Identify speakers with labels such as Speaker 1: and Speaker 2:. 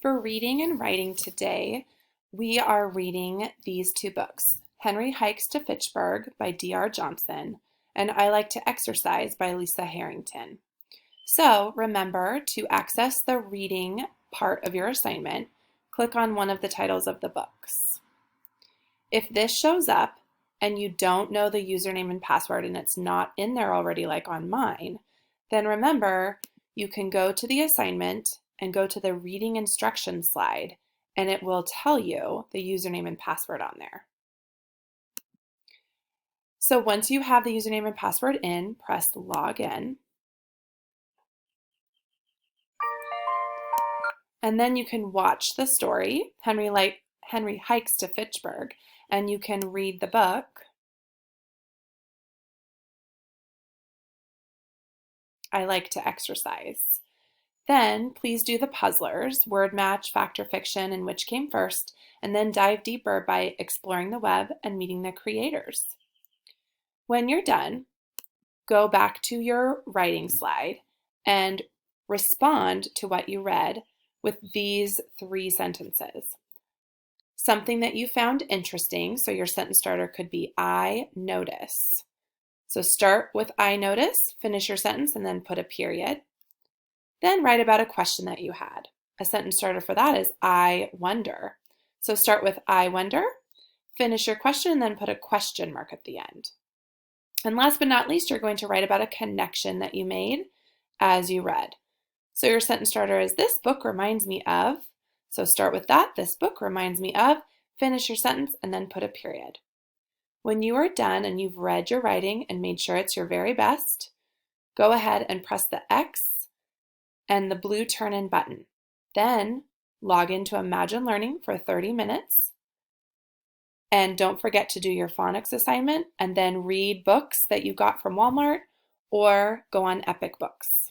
Speaker 1: For reading and writing today, we are reading these two books, Henry Hikes to Fitchburg by D.R. Johnson and I Like to Exercise by Lisa Harrington. So remember to access the reading part of your assignment, click on one of the titles of the books. If this shows up and you don't know the username and password and it's not in there already like on mine, then remember you can go to the assignment and go to the reading instructions slide and it will tell you the username and password on there. So once you have the username and password in, press log in. And then you can watch the story, Henry Hikes to Fitchburg, and you can read the book, I Like to Exercise. Then please do the puzzlers, word match, fact or fiction, and which came first, and then dive deeper by exploring the web and meeting the creators. When you're done, go back to your writing slide and respond to what you read with these 3 sentences. Something that you found interesting, so your sentence starter could be I notice. So start with I notice, finish your sentence, and then put a period. Then write about a question that you had. A sentence starter for that is I wonder. So start with I wonder, finish your question, and then put a question mark at the end. And last but not least, you're going to write about a connection that you made as you read. So your sentence starter is this book reminds me of. So start with that, this book reminds me of, finish your sentence, and then put a period. When you are done and you've read your writing and made sure it's your very best, go ahead and press the X and the blue turn in button. Then log into Imagine Learning for 30 minutes. And don't forget to do your phonics assignment and then read books that you got from Walmart or go on Epic Books.